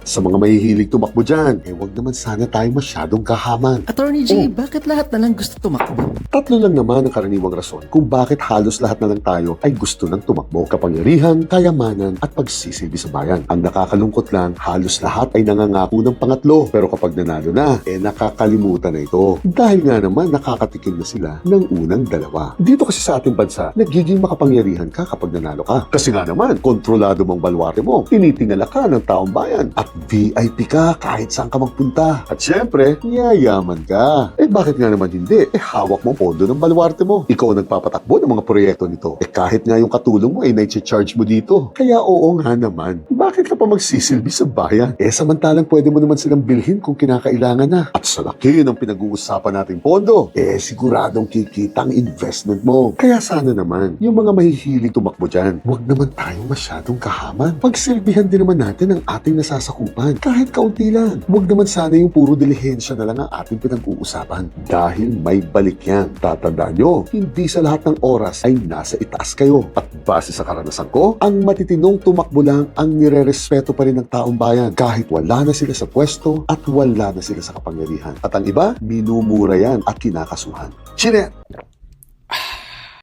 Sa mga mahihilig tumakbo dyan, wag naman sana tayo masyadong kahaman. Attorney J, bakit lahat na lang gusto tumakbo? Tatlo lang naman ang karaniwang rason kung bakit halos lahat na lang tayo ay gusto ng tumakbo. Kapangyarihan, kayamanan, at pagsisilbi sa bayan. Ang nakakalungkot lang, halos lahat ay nangangako ng pangatlo. Pero kapag nanalo na, nakakalimutan na ito. Dahil nga naman nakakatikim na sila ng unang dalawa. Dito kasi sa ating bansa, nagiging makapangyarihan ka kapag nanalo ka. Kasi nga naman, kontrolado mong balwarte mo, tinitingala ka ng taong bayan, at VIP ka kahit saan ka magpunta. At syempre, yayaman ka. Bakit nga naman hindi? Hawak mo pondo ng baluarte mo. Ikaw ang nagpapatakbo ng mga proyekto nito. Kahit nga yung katulong mo ay nai-charge mo dito. Kaya oo nga naman. Bakit ka pa magsisilbi sa bayan? Samantalang pwede mo naman silang bilhin kung kinakailangan na. At sa laki ng pinag-uusapan nating pondo, siguradong kikita ang investment mo. Kaya sana naman, yung mga mahihilig tumakbo dyan, huwag naman tayong masyadong kahaman. Pagsilbihan din naman natin ang ating nasasakupan. Kahit kaunti lang. Huwag naman sana yung puro dilihensya na lang ang ating pinag-uusapan. Dahil may balik yan. Tatandaan nyo, hindi sa lahat ng oras ay nasa itaas kayo. At base sa karanasan ko, ang matitinong tumakbo lang ang nire-respeto pa rin ng taong bayan kahit wala na sila sa pwesto at wala na sila sa kapangyarihan. At ang iba, minumura yan at kinakasuhan. Chinet!